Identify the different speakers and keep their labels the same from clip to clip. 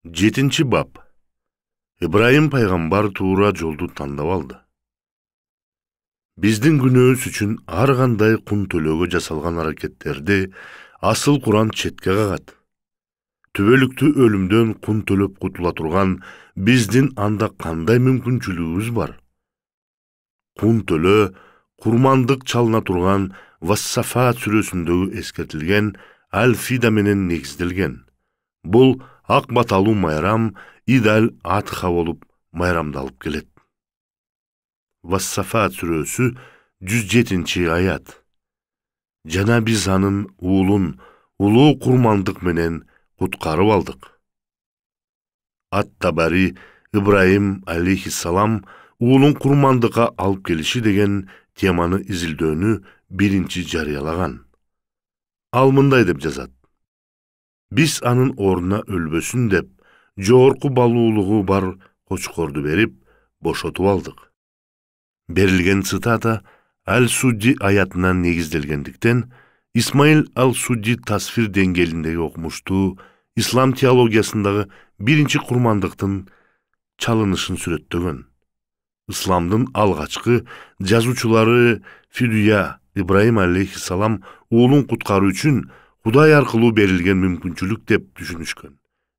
Speaker 1: 7 bab. İbrahim пайгамбар туура жолду тандап алды. Биздин күнөөбүз үчүн ар кандай кун төлөөгө жасалган аракеттерди асыл Куран четке кагат. Түбөлүктүү өлүмдөн кун төлөп кутула турган биздин анда кандай мүмкүнчүлүгүбүз бар? Кун төлөө курмандык чалына турган Вассафат сүрөсүндөгү эскертилген Аль-Фида менен негизделген. Бул ак баталуу майрам Идал Атха болуп майрамдалып келет. Вассафат сүрөсү 107-аят. Жана биз анын уулун улуу курмандык менен куткарып алдык. Ат-Табари Ибраим алейхиссалам уулун курмандыкка алып келиши деген теманы изилдөөнү биринчи жарыялаган. Ал мындай деп жазат: Биз анын ордуна өлбөсүн деп, жогорку балуулугу бар кочкорду берип, бошотуп алдык. Берилген цитата Аль-Судди аятынан негизделгендиктен, Исмаил Аль-Судди тасфир деңгээлиндеги окумуштуу ислам теологиясындагы биринчи курмандыктын чалынышын сүрөттөгөн. Исламдын алгачкы жазуучулары Фидуя Ибраим алейхиссалам уулун куткаруу үчүн Кудай аркылуу берилген мүмкүнчүлүк деп түшүнүшкөн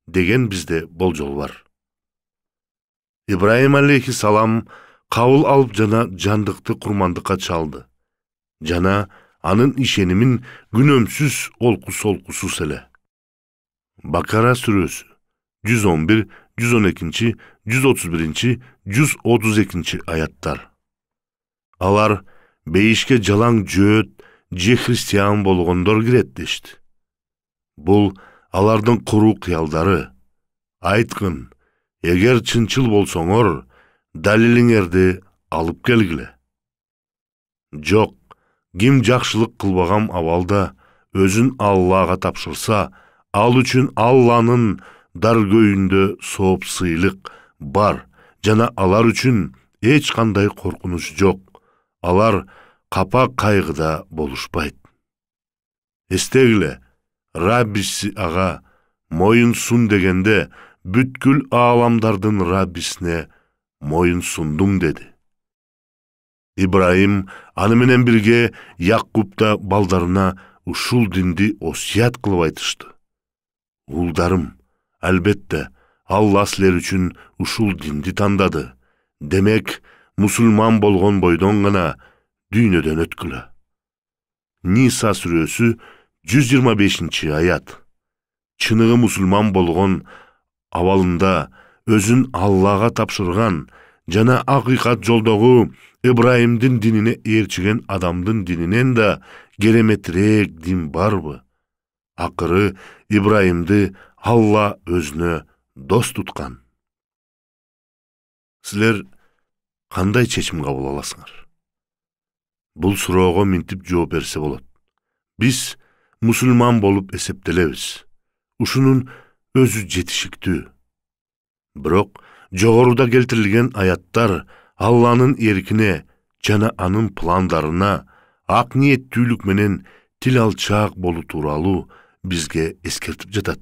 Speaker 1: деген бизде болжол бар. Ибраим алейхиссалам кабыл алып жана жандыкты курмандыкка чалды. Жана анын ишенимин күнөөмсүз олкусуз эле. Бакара сүрөсү 111, 112, 131, 132 аяттар. Алар бейишке жалаң жөөт же христиан болгондор кирет дешти. Бул алардын куру кыялдары. Айткын, эгер чынчыл болсоңор, далилиңерди алып келгиле. Жок, ким жакшылык кылбаган абалда өзүн Аллага тапшырса, ал үчүн Алланын даргөйүндө сооп сыйлык бар, жана алар үчүн эч кандай коркунуч жок. Алар капа кайгыда болушпайт. Эстегиле, Раббиси ага моюн сун дегенде бүткүл ааламдардын Раббисине моюн сундуң деди. Ибраим аны менен бирге Якуб да балдарына ушул динди осуят кылып айтышты. Уулдарым, албетте, Алла силер үчүн ушул динди тандады. Демек, мусулман болгон бойдон гана дүйнөдөн өткүлө. Ниса сүрөсү 125-аят. Чыныгы мусулман болгон абалында өзүн Аллага тапшырган жана акыйкат жолдогу Ибраимдин динине ээрчиген адамдын дининен да кереметирээк дин барбы? Акыры Ибраимди Алла өзүнө дос туткан. Силер кандай чечим кабыл аласыңар? Бул суроого минтип жооп берсе болот. Биз мусулман болуп эсептелебиз. Ушунун өзү жетишиктүү. Бирок жогоруда келтирилген аяттар Алланын эркине жана анын пландарына ак ниеттүүлүк менен тил алчаак болуу тууралуу бизге эскертип жатат.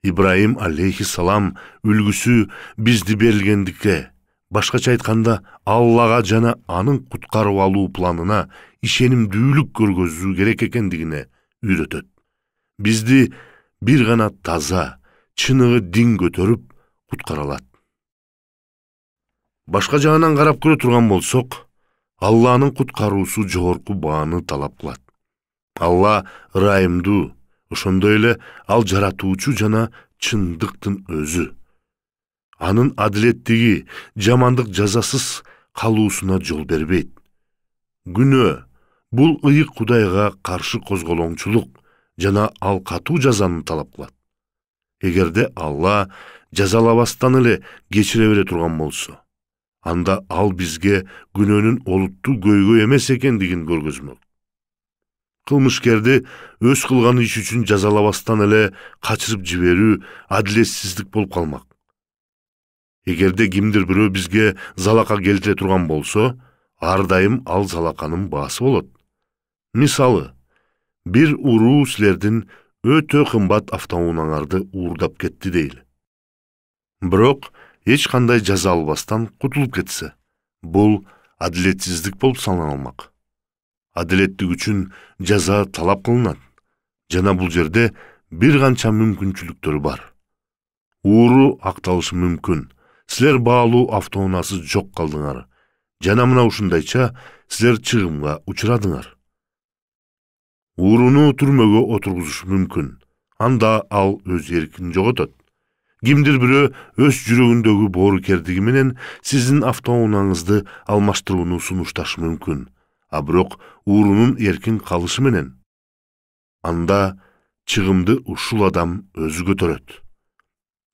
Speaker 1: Ибраим алейхиссалам үлгүсү бизди берилгендикке, башкача айтканда Аллага жана анын куткарып алуу планына ишенимдүүлүк көргөзүү керек экендигине үйрөтөт. Бизди бир гана таза, чыныгы дин көтөрүп куткара алат. Башка жагынан карап көрө турган болсок, Алланын куткаруусу жогорку бааны талап кылат. Алла ырайымдуу, ошондой эле ал жаратуучу жана чындыктын өзү. Анын адилеттиги жамандык жазасыз калуусуна жол бербейт. Күнөө бул ыйык Кудайга каршы козголоңчулук жана ал катуу жазаны талап кылат. Эгерде Алла жазалабастан эле кечире бере турган болсо, анда ал бизге күнөөнүн олуттуу көйгөй эмес экендигин көргөзмөк. Кылмышкерди өз кылган иш үчүн жазалабастан эле качырып жиберүү адилетсиздик болуп калмак. Эгерде кимдир бирөө бизге залака келтире турган болсо, ар дайым ал залаканын баасы болот. Мисалы, бир уруу силердин өтө кымбат автоунааңарды уурдап кетти дейли. Бирок эч кандай жаза албастан кутулуп кетсе, бул адилетсиздик болуп саналмак. Адилеттик үчүн жаза талап кылынат. Жана бул жерде бир канча мүмкүнчүлүктөр бар. Ууру акталышы мүмкүн. Силер баалуу автоунаасыз жок калдыңар. Жана мына ушундайча силер чыгымга учурадыңар. Ууруну түрмөгө отургузуш мүмкүн. Анда ал өз эркин жоготот. Кимдир бирөө өз жүрөгүндөгү боорукердиги менен сиздин автоунааңызды алмаштырууну сунушташы мүмкүн. А бирок уурунун эркин калышы менен анда чыгымды ушул адам өзү көтөрөт.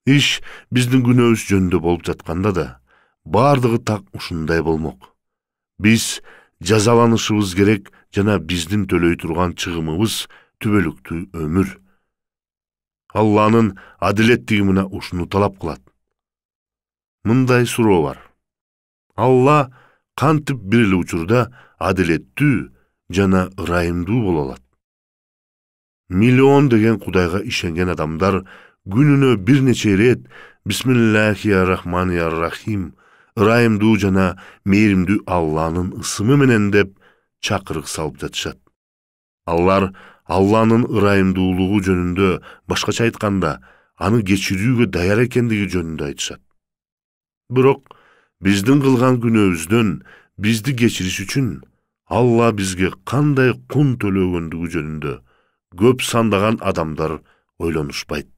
Speaker 1: Иш биздин күнөөбүз жөнүндө болуп жатканда да бардыгы так ушундай болмок. Биз жазаланышыбыз керек жана биздин төлөй турган чыгымыбыз түбөлүктүү өмүр. Алланын адилеттиги мына ушуну талап кылат. Мындай суроо бар. Алла кантип бир эле учурда адилеттүү жана ырайымдуу боло алат? Миллион деген Кудайга ишенген адамдар күнүнө бир нече ирет Бисмиллахир-рахманир-рахим, ырайымдуу жана мээримдүү Алланын ысымы менен деп чакырык салып жатышат. Алар Алланын ырайымдуулугу жөнүндө, башкача айтканда, аны кечирүүгө даяр экендиги жөнүндө айтышат. Бирок биздин кылган күнөөбүздөн бизди кечириш үчүн Алла бизге кандай кун төлөгөндүгү жөнүндө көп сандаган адамдар ойлонушпайт.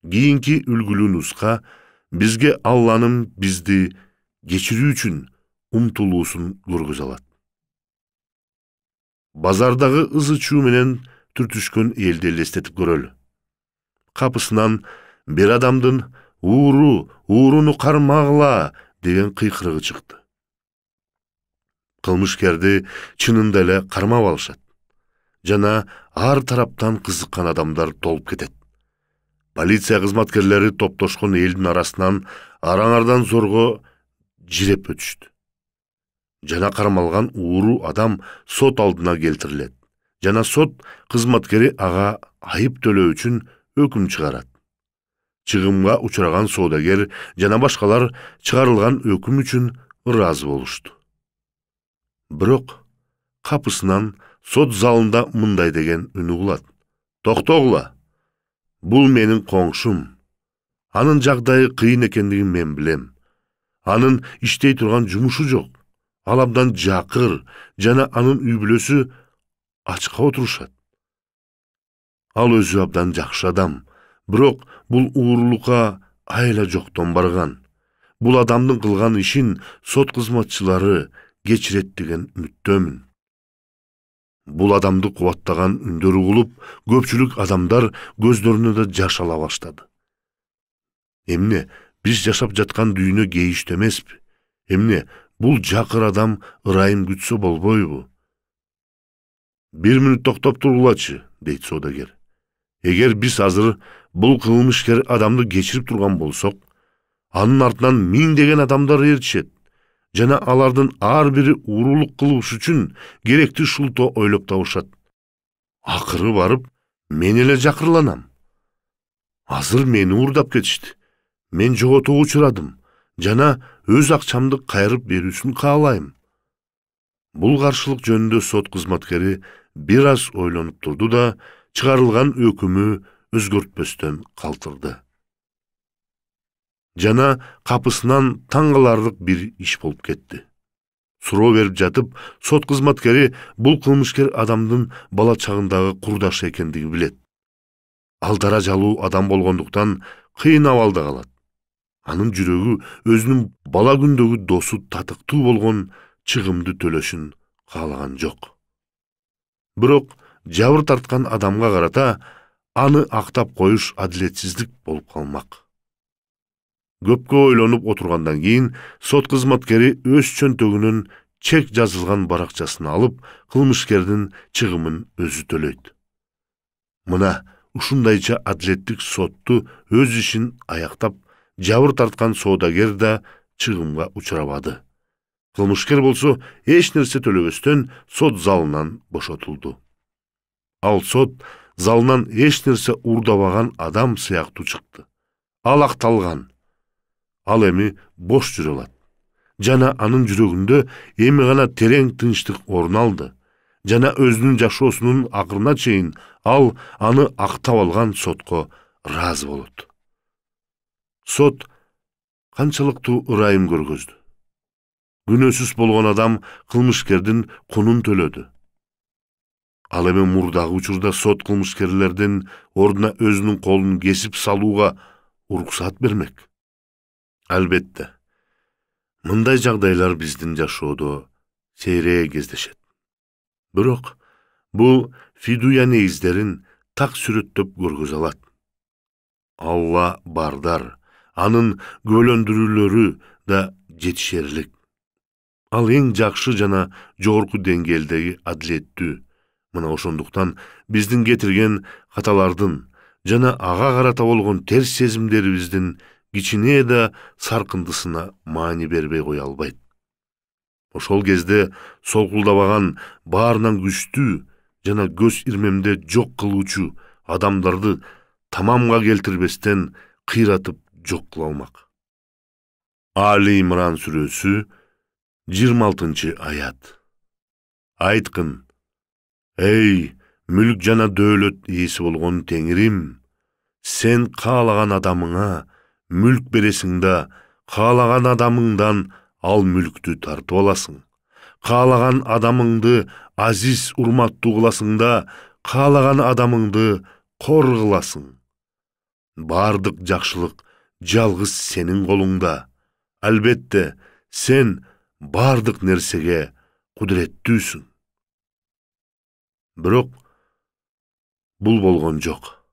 Speaker 1: Кийинки үлгүлүү нуска бизге Алланын бизди кечирүү үчүн умтулуусун көргөзө алат. Базардагы ызы чуу менен түртүшкөн элди элестетип көрөлү. Капысынан бир адамдын ууруну кармагыла деген кыйкырыгы чыкты. Кылмышкерди чынында эле кармап алышат. Жана ар тараптан кызыккан адамдар толуп кетет. Полиция кызматкерлери топтошкон элдин арасынан араңардан зорго жиреп өтүштү. Жана кармалган ууру адам сот алдына келтирилет. Жана сот кызматкери ага айып төлөө үчүн өкүм чыгарат. Чыгымга учураган соодагер жана башкалар чыгарылган өкүм үчүн ыраазы болушту. Бирок капысынан сот залында мындай деген үн угулат. Токтогула, бул менин коңшум. Анын жагдайы кыйын экендигин мен билем. Анын иштей турган жумушу жок. Ал абдан жакыр жана анын үй бүлөсү ачка отурушат. Ал өзү абдан жакшы адам. Бирок бул уурулукка айла жоктон барган. Бул адамдын кылган ишин сот кызматчылары кечирет деген үмүттөмүн. Бул адамды кубаттаган үндөр угулуп, көпчүлүк адамдар көздөрүнө да жаш ала баштады. Эмне, биз жашап жаткан дүйнө кейиштүү эмеспи? Эмне, бул жакыр адам ырайым күтсө болбойбу? Бир мүнөт токтоп тургулачы, дейт соодагер. Эгер биз азыр бул кылмышкер адамды кечирип турган болсок, анын артынан миңдеген адамдар ээрчишет. Жана алардын ар бири уурулук кылыш үчүн керектүү шулто ойлоп табышат. Акыры барып, мен эле жакырланам. Азыр мени уурдап кетишти. Мен жоготууга учурадым. Жана өз акчамды кайрып берүүсүн каалайм. Бул каршылык жөнүндө сот кызматкери бир аз ойлонуп турду да, чыгарылган өкүмү өзгөртпөстөн калтырды. Жана капысынан таң каларлык бир иш болуп кетти. Суроо берип жатып, сот кызматкери бул кылмышкер адамдын бала чагындагы курдашы экендиги билет. Ал даражалуу адам болгондуктан кыйын абалда калат. Анын жүрөгү өзүнүн бала күндөгү досу татыктуу болгон чыгымды төлөшүн каалаган жок. Бирок жабыр тарткан адамга карата аны актап коюш адилетсиздик болуп калмак. Көпкө ойлонуп отургандан кийин сот кызматкери өз чөнтөгүнөн чек жазылган баракчасын алып, кылмышкердин чыгымын өзү төлөйт. Мына ушундайча адилеттик сотту өз ишин аяктап, жабыр тарткан соодагер да чыгымга учурабады. Кылмышкер болсо эч нерсе төлөбөстөн сот залынан бошотулду. Ал сот залынан эч нерсе уурдабаган адам сыяктуу чыкты. Ал акталган. Ал эми бош жүрө алат. Жана анын жүрөгүндө эми гана терең тынчтык орун алды. Жана өзүнүн жашоосунун акырына чейин ал аны актап алган сотко ыраазы болот. Сот канчалыктуу ырайым көргөздү. Күнөөсүз болгон адам кылмышкердин кунун төлөдү. Ал эми мурдагы учурда сот кылмышкерлердин ордуна өзүнүн колун кесип салууга уруксат бермек. Албетте, мындай жагдайлар биздин жашоодо сейрээ кездешет. Бирок бул фидуя негиздерин так сүрөттөп көргөзө алат. Алла бардар, анын күбөлөндүрүүлөрү да жетишерлик. Ал эң жакшы жана жогорку деңгээлдеги адилеттүү. Мына ошондуктан биздин кетирген каталардын жана ага карата болгон терс сезимдерибиздин кичине да саркындысына маани бербей кое албайт. Ошол кезде солкулдабаган, баарынан күчтүү жана көз ирмемде жок кылуучу адамдарды тамамга келтирбестен кыйратып жок кыла алмак. Али Имран сүрөсү 26-аят. Айткын: Эй, мүлк жана дөөлөт ээси болгон Теңирим, сен каалаган адамыңа мүлк бересиң да, каалаган адамыңдан ал мүлктү тартып аласың. Каалаган адамыңды азиз урматтуу кыласың да, каалаган адамыңды кор кыласың. Бардык жакшылык жалгыз сенин колуңда. Албетте, сен бардык нерсеге кудуреттүүсүң. Бирок бул болгон жок.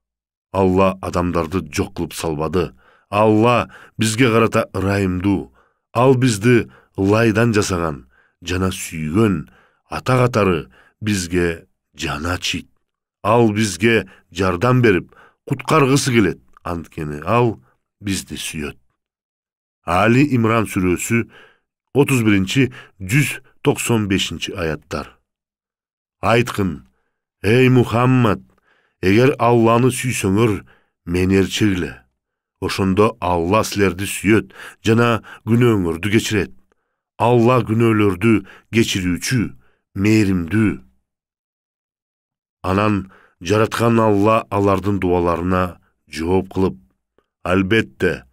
Speaker 1: Алла адамдарды жок кылып салбады. Алла бизге карата ырайымдуу. Ал бизди ылайдан жасаган жана сүйгөн, ата катары бизге жаны ачыйт. Ал бизге жардам берип, куткаргысы келет, анткени ал бизди сүйөт. Али Имран сүрөсү 31-195-аяттар. Айткын: Эй Мухаммад, эгер Алланы сүйсөңөр, мени ээрчегиле. Ошондо Алла силерди сүйөт жана күнөөңөрдү кечирет. Алла күнөөлөрдү кечирүүчү, мээримдүү. Анан жараткан Алла алардын дубаларына жооп кылып: Албетте,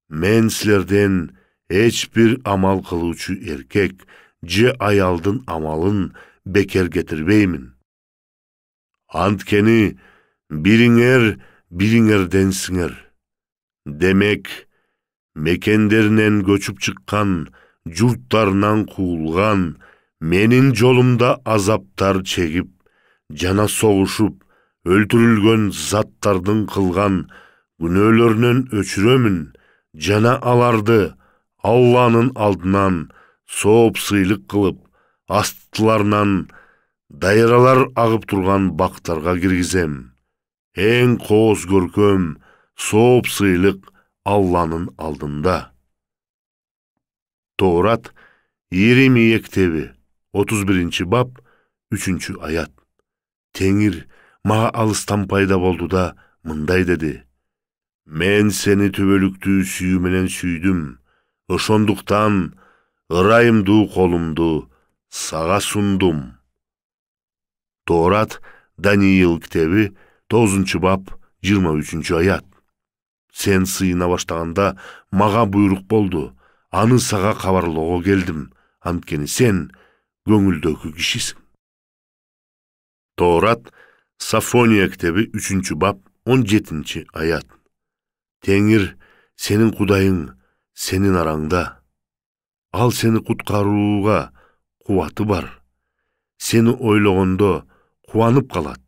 Speaker 1: мен силерден эч бир амал кылуучу эркек же аялдын амалын бекер кетирбеймин. Анткени бириңер бириңерденсиңер. Демек, мекендеринен көчүп чыккан, журттарынан куулган, менин жолумда азаптар чегип, жана согушуп, өлтүрүлгөн заттардын кылган күнөөлөрүнөн өчүрөмүн, жана аларды Алланын алдынан соопсыйлык кылып, астыларынан дайралар агып турган бактарга киргизем. Эң кооз көркөм соопсыйлык Алланын алдында. Тоорат Иеремия китеби 31-бап 3-аят. Теңир мага алыстан пайда болду да мындай деди: Мен сени түбөлүктүү сүйүү менен сүйдүм. Ошондуктан ырайымдуу колумду сага сундум. Тоорат Даниил китеби 9-бап 23-аят. Сен сыйына баштаганда мага буйрук болду. Аны сага кабарлоого келдим, анткени сен көңүлдөгү кишисиң. Тоорат Сафония китеби 3-бап 17-аят. Теңир сенин Кудайың сенин араңда. Ал сени куткарууга кубаты бар. Сени ойлогондо кубанып калат.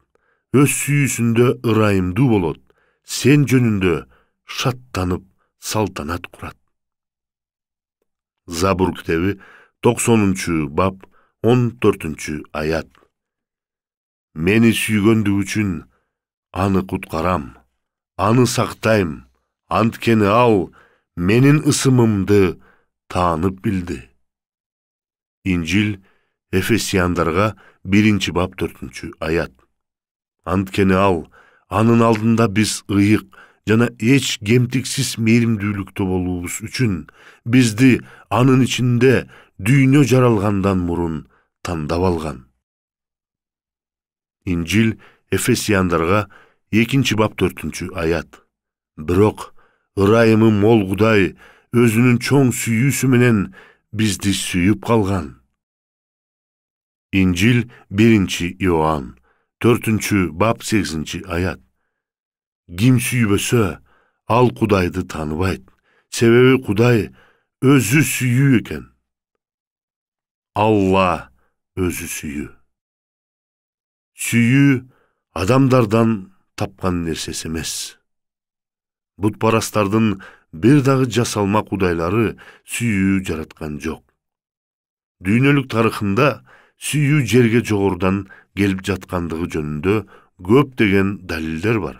Speaker 1: Өз сүйүүсүндө ырайымдуу болот. Сен жөнүндө шаттанып салтанат курат. Забур китеби 90-бап 14-аят. Мени сүйгөндүгү үчүн аны куткарам, аны сактайм, анткени ал менин ысымымды таанып билди. Инжил Эфесияндарга 1-бап 4-аят. Анткени ал, анын алдында биз ыйык жана эч кемтиксиз мээримдүүлүктө болуубуз үчүн бизди анын ичинде дүйнө жаралгандан мурун тандап алган. Инжил Эфесияндарга 2-бап 4-аят. Бирок ырайымы мол Кудай өзүнүн чоң сүйүүсү менен бизди сүйүп калган. Инжил 1-Иоанн 4-бап 8-аят. Ким сүйбөсө, ал Кудайды тааныбайт. Себеби Кудай өзү сүйүү экен. Алла өзү сүйүү. Сүйүү адамдардан тапкан нерсеси эмес. Бутпарастардын бир дагы жасалма кудайлары сүйүү жараткан жок. Дүйнөлүк тарыхында сүйүү жерге жогорудан келип жаткандыгы жөнүндө көптөгөн далилдер бар.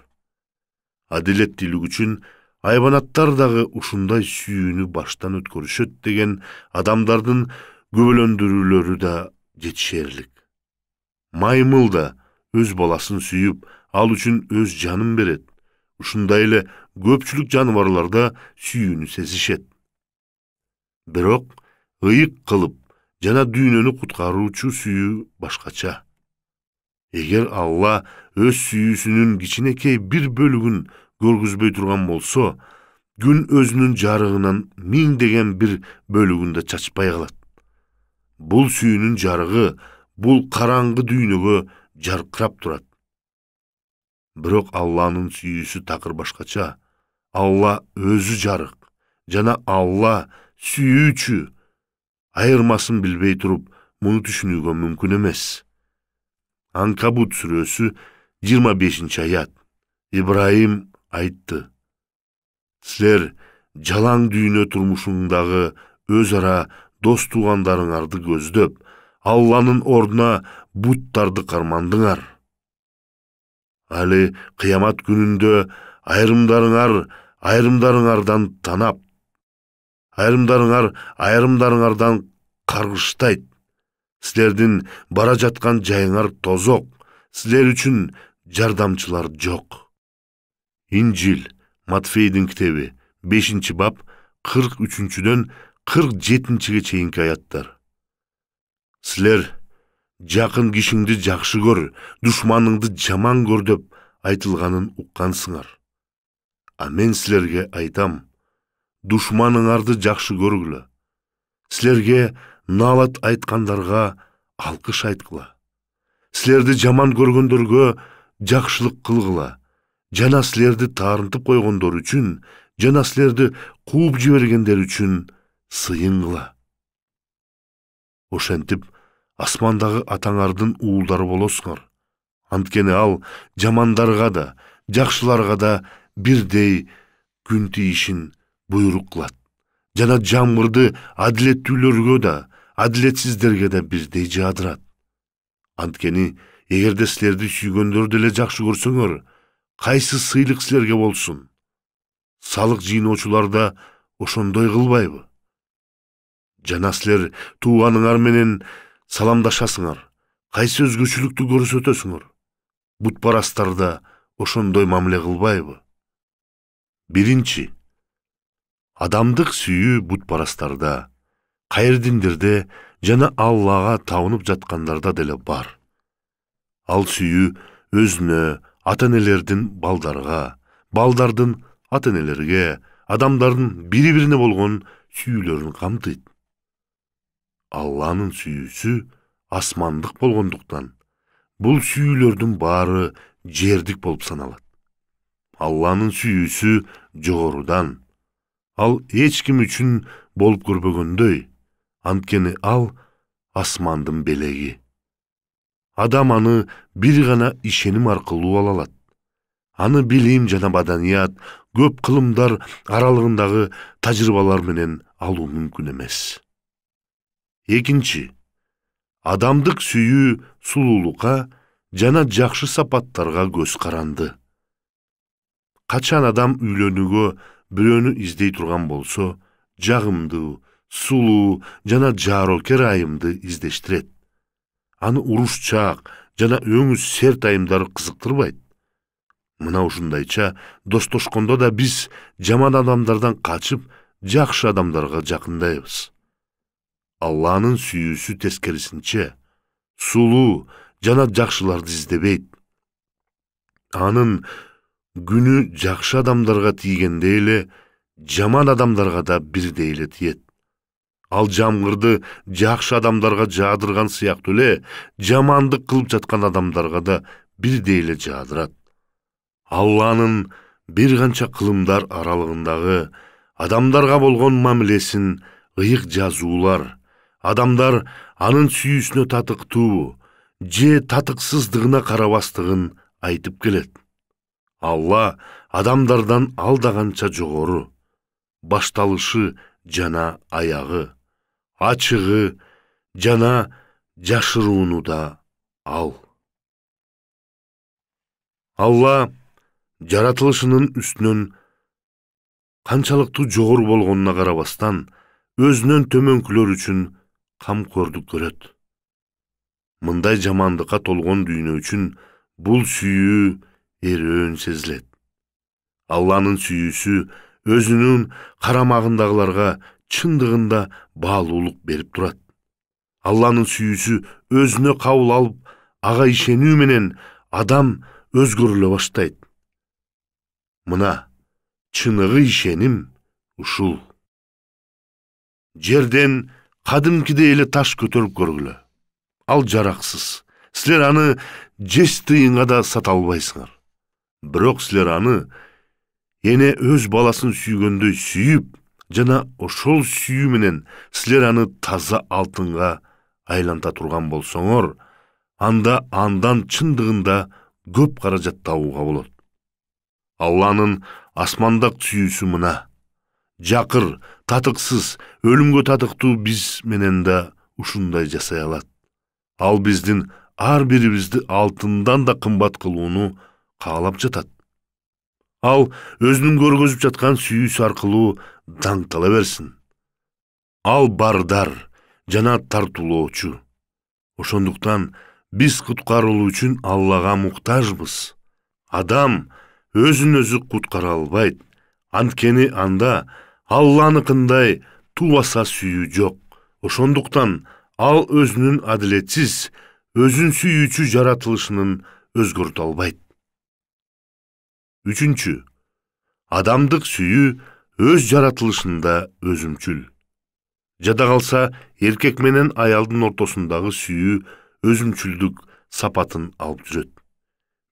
Speaker 1: Адилеттүүлүк үчүн айбанаттар дагы ушундай сүйүүнү баштан өткөрүшөт деген адамдардын көбөлөндүрүүлөрү да жетишерлик. Маймыл да өз баласын сүйүп, ал үчүн өз жанын берет. Ушундай эле көпчүлүк жаныбарларда сүйүүнү сезишет. Бирок ыйык кылып жана дүйнөнү куткаруучу сүйүү башкача. Эгер Алла өз сүйүүсүнүн кичинекей бир бөлүгүн көргүзбөй турган болсо, күн өзүнүн жарыгынан миңдеген бир бөлүгүн да чачпай калат. Бул сүйүүнүн жарыгы бул караңгы дүйнөгө жаркырап турат. Бирок Алланын сүйүүсү такыр башкача. Алла өзү жарык, жана Алла сүйүүчү. Айырмасын билбей туруп, муну түшүнүүгө мүмкүн эмес. Анкабут сүрөсү 25-аят. Ибраим айтты: силер жалаң дүйнө турмушуңдагы өз ара дос туугандарыңарды көздөп, Алланын ордуна буттарды кармандыңар. Али кыямат күнүндө айрымдарыңардан танап, айрымдарыңардан каргыштайт. Силердин бара жаткан жайыңар тозок, силер үчүн жардамчылар жок. Инжил Матфейдин китеби 5-бап 43-47-ге чейинки аяттар. Силер жакын кишиңди жакшы көр, душманыңды жаман көр деп айтылганын уккансыңар. А мен силерге айтам, душманыңарды жакшы көргүлө. Силерге наалат айткандарга алкыш айткыла. Силерди жаман көргөндөргө жакшылык кылгыла. Жана силерди таарынтып койгондор үчүн, жана силерди кууп жибергендер үчүн сыйынгыла. Ошентип асмандагы атаңардын уулдары болосуңар. Анткени ал жамандарга да, жакшыларга да бирдей күн тийишин буйрук кылат. Жана жамгырды адилеттүүлөргө да, адилетсиздерге да бирдей жаадырат. Анткени эгерде силерди сүйгөндөрдү деле жакшы көрсөңөр, кайсы сыйлык силерге болсун? Салык жыйноочулар да ошондой кылбайбы? Жана силер тууганыңар менен саламдашасыңар, кайсы өзгөчөлүктү көрсөтөсүңөр? Бутпарастар да ошондой мамиле кылбайбы? Биринчи, адамдык сүйүү бутпарастарда, кайрдиндерде жана Аллага табынып жаткандарда деле бар. Ал сүйүү өзүнө, ата-энелердин балдарга, балдардын ата-энелерге, адамдардын бири-бирине болгон сүйүүлөрүн камтыйт. Алланын сүйүүсү асмандык болгондуктан, бул сүйүүлөрдүн баары жердик болуп саналат. Алланын сүйүүсү жогорудан, ал эч ким үчүн болуп көрбөгөндөй, анткени ал асмандын белеги. Адам аны бир гана ишеним аркылуу ала алат. Аны билим жана маданият, көп кылымдар аралыгындагы тажрыйбалар менен алуу мүмкүн эмес. Экинчи, адамдык сүйүү сулуулукка жана жакшы сапаттарга көз каранды. Качан адам үйлөнүүгө бирөөнү издей турган болсо, жагымдуу, сулуу жана жаарокер айымды издештирет. Аны урушчаак жана өңү серт айымдар кызыктырбайт. Мына ушундайча достошкондо да биз жаман адамдардан качып, жакшы адамдарга жакындайбыз. Алланын сүйүүсү тескерисинче, сулуу жана жакшыларды издебейт. Анын күнү жакшы адамдарга тийгенде эле, жаман адамдарга да бирдей эле тиет. Ал жамгырды жакшы адамдарга жаадырган сыяктуу эле, жамандык кылып жаткан адамдарга да бирдей эле жаадырат. Алланын бир канча кылымдар аралыгындагы адамдарга болгон мамилесин ыйык жазуулар, адамдар анын сүйүүсүнө татыктуу же татыксыздыгына карабастыгын айтып келет. Алла адамдардан алдаганча жогору, башталышы жана аягы, ачыгы жана жашырууну да ал. Алла жаратылышынын үстүнөн канчалыктуу жогору болгонуна карабастан, өзүнөн төмөнкүлөр үчүн камкордук көрөт. Мындай жамандыкка толгон дүйнө үчүн бул сүйүү эрөөн сезилет. Алланын сүйүүсү өзүнүн карамагындагыларга чындыгында баалуулук берип турат. Алланын сүйүүсү өзүнө кабыл алып, ага ишенүү менен адам өзгөрүлө баштайт. Мына чыныгы ишеним ушул. Жерден кадимкидей эле таш көтөрүп көргүлө. Ал жараксыз. Силер аны жес тыйынга да сата албайсыңар. Бирок силер аны эне өз баласын сүйгөндөй сүйүп, жана ошол сүйүү менен силер аны таза алтынга айланта турган болсоңор, анда андан чындыгында көп каражат табууга болот. Алланын асмандак сүйүүсү мына. Жакыр, татыксыз, өлүмгө татыктуу биз менен да ушундай жасай алат. Ал биздин ар бирибизди алтындан да кымбат кылууну каалап жатат. Ал өзүнүн көргөзүп жаткан сүйүүсү аркылуу даңктала берсин. Ал бардар жана тартуулоочу. Ошондуктан биз куткарылуу үчүн Аллага муктажбыз. Адам өзүн өзү куткара албайт. Анткени анда Алланыкындай тубаса сүйүү жок. Ошондуктан ал өзүнүн адилетсиз, өзүн сүйүүчү жаратылышынын өзгөртө албайт. Үчүнчү, адамдык сүйүү өз жаратылышында өзүмчүл. Жада калса, эркек менен аялдын ортосундагы сүйүү өзүмчүлдүк сапатын алып жүрөт.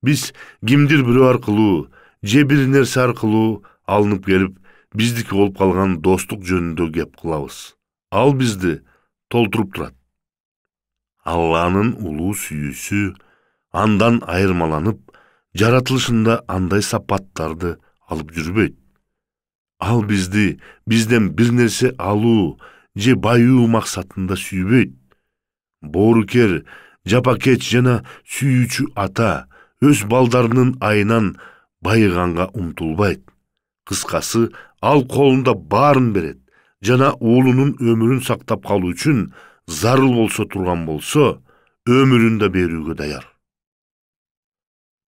Speaker 1: Биз кимдир бирөө аркылуу же бир нерсе аркылуу алынып келип, биздики болуп калган достук жөнүндө кеп кылабыз. Ал бизди толтуруп турат. Алланын улуу сүйүүсү андан айырмаланып, жаратылышында андай сапаттарды алып жүрбөйт. Ал бизди бизден бир нерсе алуу же байуу максатында сүйбөйт. Боорукер, жапакеч жана сүйүүчү ата өз балдарынын айынан байыганга умтулбайт. Кыскасы, ал колунда баарын берет жана уулунун өмүрүн сактап калуу үчүн зарыл болсо турган болсо, өмүрүн да берүүгө даяр.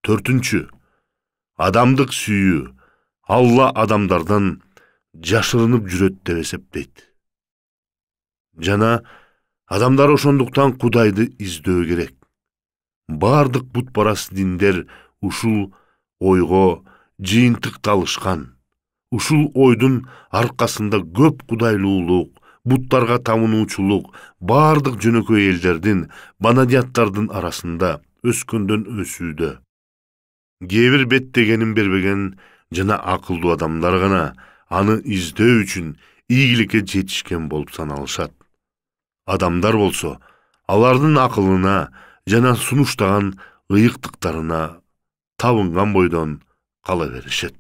Speaker 1: Төртүнчү, адамдык сүйүү Алла адамдардан жашырынып жүрөт деп эсептейт. Жана адамдар ошондуктан Кудайды издөө керек. Бардык бутпарас диндер ушул ойго жыйынтыкталышкан. Ушул ойдун аркасында көп кудайлуулук, буттарга табынуучулук бардык жөнөкөй элдердин, банадияттардын арасында өскөндөн өсүүдө. Кээ бир беттегенин бербеген жана акылдуу адамдар гана аны издөө үчүн ийгиликке жетишкен болуп саналышат. Адамдар болсо, алардын акылына жана сунуштаган ыйыктыктарына табынган бойдон кала беришет.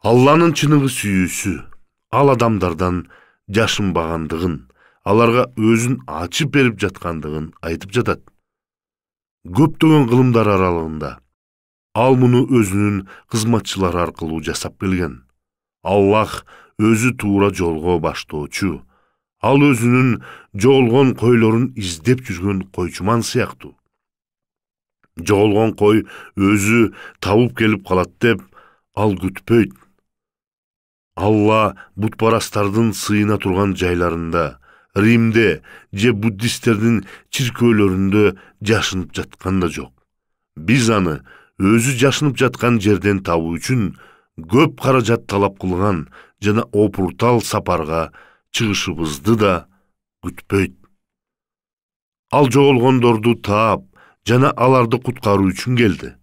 Speaker 1: Алланын чыныгы сүйүүсү ал адамдардан жашынбагандыгын, аларга өзүн ачып берип жаткандыгын айтып жатат. Көптөгөн кылымдар аралыгында ал муну өзүнүн кызматчылары аркылуу жасап келген. Аллах өзү туура жолго баштоочу. Ал өзүнүн жоголгон койлорун издеп жүргөн койчуман сыяктуу. Жоголгон кой өзү табып келип калат деп ал күтпөйт. Алла бутпарастардын сыйына турган жайларында, Римде же буддисттердин чиркөөлөрүндө жашынып жаткан да жок. Биз аны өзү жашынып жаткан жерден табуу үчүн көп каражат талап кылган жана опуртал сапарга чыгышыбызды да күтпөйт. Ал жоголгондорду таап жана аларды куткаруу үчүн келди.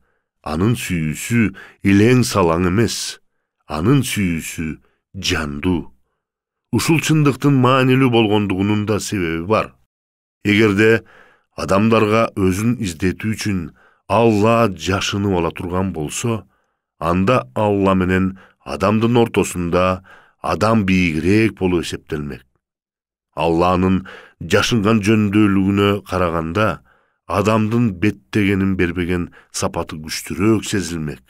Speaker 1: Анын сүйүүсү илең салаң эмес, анын сүйүүсү жандуу. Ушул чындыктын маанилүү болгондугунун да себеби бар. Эгерде адамдарга өзүн издетүү үчүн Алла жашынып ала турган болсо, анда Алла менен адамдын ортосунда адам бийигирээк болуп эсептелмек. Алланын жашынган жөндөөлүгүнө караганда адамдын беттегенин бербеген сапаты күчтүүрөөк сезилмек.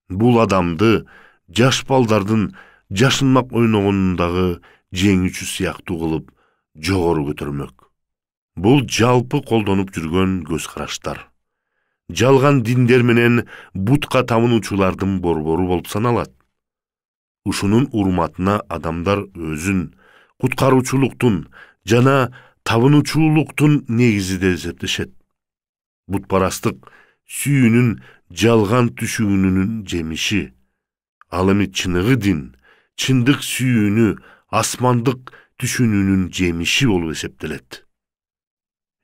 Speaker 1: Бул адамды жаш балдардын жашынмак ойногонундагы жеңүүчү сыяктуу кылып жогору көтөрмөк. Бул жалпы колдонуп жүргөн көз караштар. Жалган диндер менен бутка табынуучулардын борбору болуп саналат. Ушунун урматына адамдар өзүн куткаруучулуктун жана табынуучулуктун негизи деп эсептешет. Бутпарастык сүйүүнүн жалган түшүнүүнүн жемиши. Ал эми чыныгы дин, чындык сүйүүнү, асмандык түшүнүүнүн жемиши болуп эсептелет.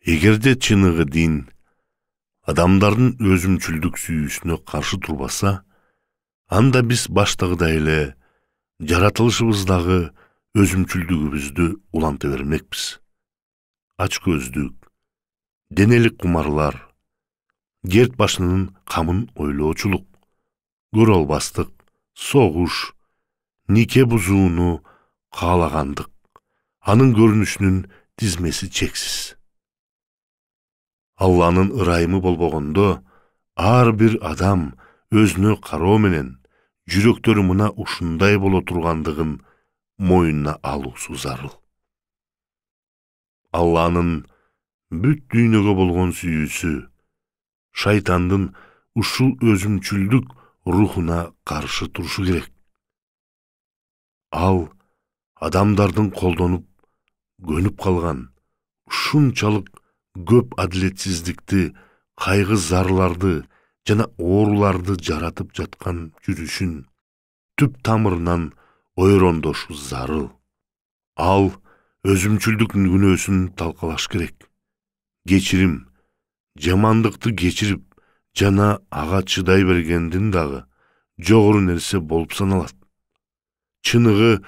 Speaker 1: Эгерде чыныгы дин адамдардын өзүмчүлдүк сүйүүсүнө каршы турбаса, анда биз баштагыдай эле жаратылышыбыздагы өзүмчүлдүгүбүздү уланта бермекпиз. Ачкөздүк, денелик кумарлар, керт башынын камын ойлоочулук, көрө албастык, согуш, нике бузууну каалагандык, анын көрүнүшүнүн тизмеси чексиз. Алланын ырайымы болбогондо, ар бир адам өзүнө кароо менен жүрөктөрү мына ушундай боло тургандыгын моюнуна алуусу зарыл. Алланын бүт дүйнөгө болгон сүйүүсү шайтандын ушул өзүмчүлдүк рухуна каршы турушу керек. Ал адамдардын колдонуп, көнүп калган ушунчалык көп адилетсиздикти, кайгы зарларды жана ооруларды жаратып жаткан жүрүшүн түп тамырынан ойрондошу зарыл. Ал өзүмчүлдүк күнөөсүн талкалаш керек. Кечирим, жамандыкты кечирип жана ага чыдай бергендин дагы жогору нерсе болуп саналат. Чыныгы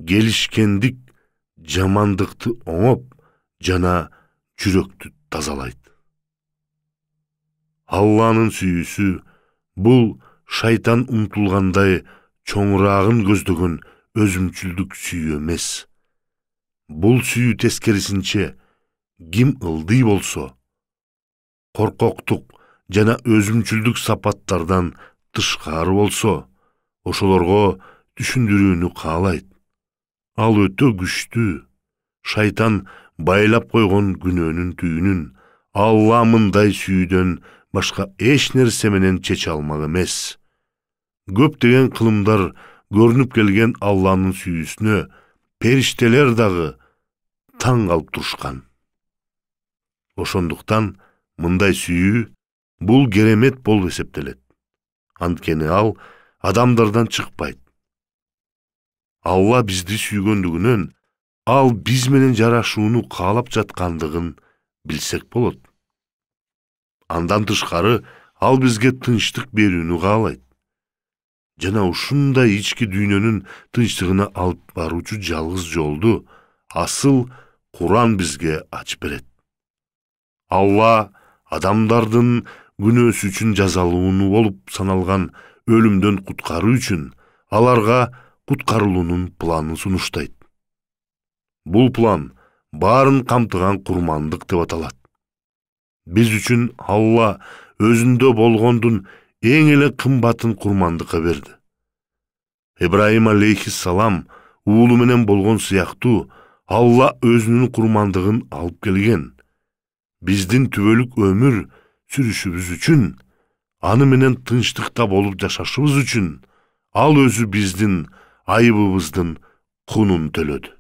Speaker 1: келишкендик жамандыкты оңоп жана жүрөктү тазалайт. Алланын сүйүүсү бул шайтан умтулгандай чоңураагын көздөгөн өзүмчүлдүк сүйүү эмес. Бул сүйүү тескерисинче, ким ылдый болсо, коркоктук жана өзүмчүлдүк сапаттардан тышкары болсо, ошолорго түшүндүрүүнү каалайт. Ал өтө күчтүү. Шайтан байлап койгон күнөөнүн түйүнүн Алла мындай сүйүүдөн башка эч нерсе менен чече алмак эмес. Көптөгөн кылымдар көрүнүп келген Алланын сүйүүсүнө периштелер дагы таң калып турушкан. Ошондуктан мындай сүйүү бул керемет болуп эсептелет. Анткени ал адамдардан чыкпайт. Алла бизди сүйгөндүгүнөн ал биз менен жарашууну каалап жаткандыгын билсек болот. Андан тышкары ал бизге тынчтык берүүнү каалайт. Жана ушундай ички дүйнөнүн тынчтыгына алып баруучу жалгыз жолду асыл Куран бизге ачып берет. Алла адамдардын күнөөсү үчүн жазалууну болуп саналган өлүмдөн куткаруу үчүн аларга куткарылуунун планын сунуштайт. Бул план баарын камтыган курмандык деп аталат. Биз үчүн Алла өзүндө болгондун эң эле кымбатын курмандыкка берди. Ибраим алейхиссалам уулу менен болгон сыяктуу Алла өзүнүн курмандыгын алып келген. Биздин түбөлүк өмүр сүрүшүбүз үчүн, аны менен тынчтыкта болуп жашашыбыз үчүн ал өзү биздин айыбыбыздын кунун төлөдү.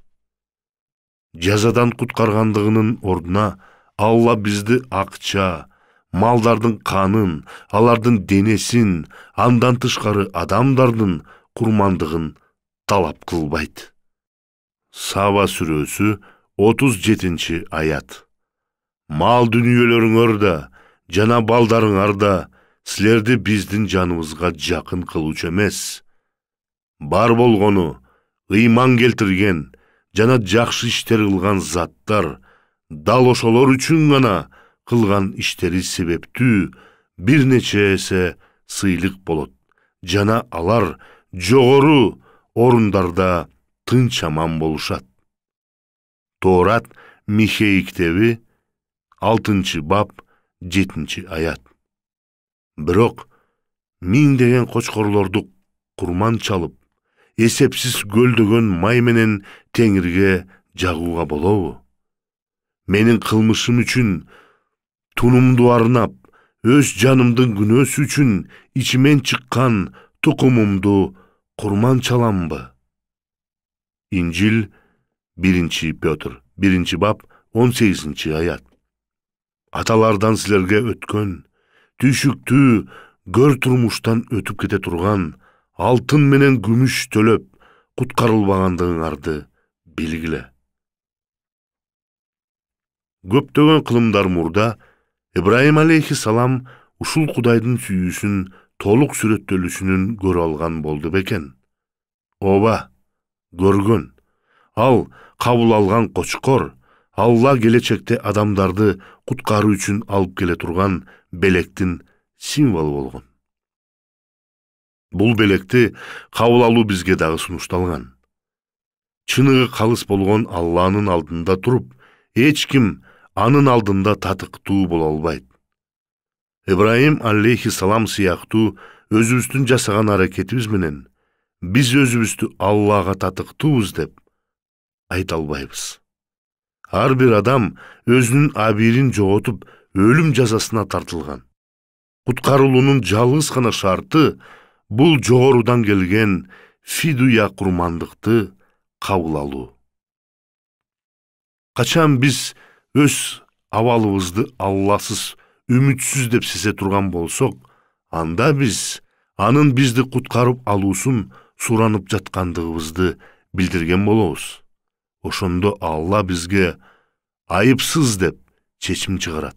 Speaker 1: Жазадан куткаргандыгынын ордуна Алла бизди акча, малдардын канын, алардын денесин, андан тышкары адамдардын курмандыгын талап кылбайт. Саба сүрөсү 37-аят. Мал дүнүйөлөрүңөр да, жана балдарыңар да силерди биздин жаныбызга жакын кылуучу эмес. Бар болгону ыйман келтирген жана жакшы иштер кылган заттар дал ошолор үчүн гана кылган иштери себептүү бир нече эсе сыйлык болот жана алар жогору орундарда тынч аман болушат. Торат Михей китеби 6-бап 7-аят. Бирок миңдеген кочкорлорду курман чалып, эсепсиз көлдөгөн май менен теңирге жагууга болобу? Менин кылмышым үчүн тунумду арнап, өз жанымдын күнөөсү үчүн ичимен чыккан тукумумду курман чаламбы? Инжил 1 Петр 1-бап 18-аят. Аталардан силерге өткөн, түйшүктүү, көр турмуштан өтүп кете турган алтын менен күмүш төлөп куткарылбагандыгыңарды билгиле. Көптөгөн кылымдар мурда Ибрайым алейхиссалам ушул Кудайдын сүйүүсүн толук сүрөттөлүшүнүн көрө алган болду бекен. Ооба, көргөн. Ал кабыл алган кочкор Алла келечекте адамдарды куткаруу үчүн алып келе турган белектин символу болгон. Бул белекти кабыл алуу бизге дагы сунушталган. Чыныгы калыс болгон Алланын алдында туруп, эч ким анын алдында татыктуу боло албайт. Ибрайым алейхиссалам сыяктуу өзүбүздүн жасаган аракетибиз менен биз өзүбүздү Аллага татыктуубуз деп айта албайбыз. Ар бир адам өзүнүн абийирин жоготуп, өлүм жазасына тартылган. Куткарылуунун жалгыз гана шарты бул жогорудан келген фидуя курмандыкты кабыл алуу. Качан биз өз абалыбызды Алласыз, үмүтсүз деп сезе турган болсок, анда биз анын бизди куткарып алуусун суранып жаткандыгыбызды билдирген болобуз. Ошондо Алла бизге айыпсыз деп чечим чыгарат.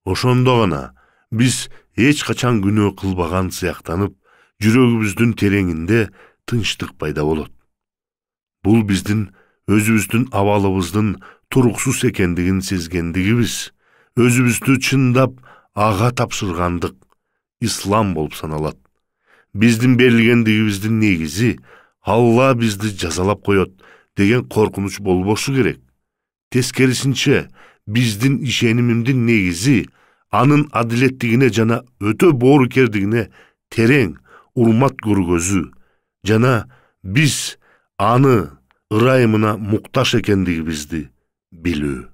Speaker 1: Ошондо гана биз эч качан күнөө кылбаган сыяктанып, жүрөгүбүздүн тереңинде тынчтык пайда болот. Бул биздин өзүбүздүн абалыбыздын туруксуз экендигин сезгендигибиз, өзүбүздү чындап ага тапшыргандык ислам болуп саналат. Биздин берилгендигибиздин негизи Алла бизди жазалап коет деген коркунуч болбошу керек. Тескерисинче, биздин ишенимимдин негизи анын адилеттигине жана өтө боорукердигине терең урмат көргөзүү жана биз аны ырайымына мукташ экендигибизди билүү.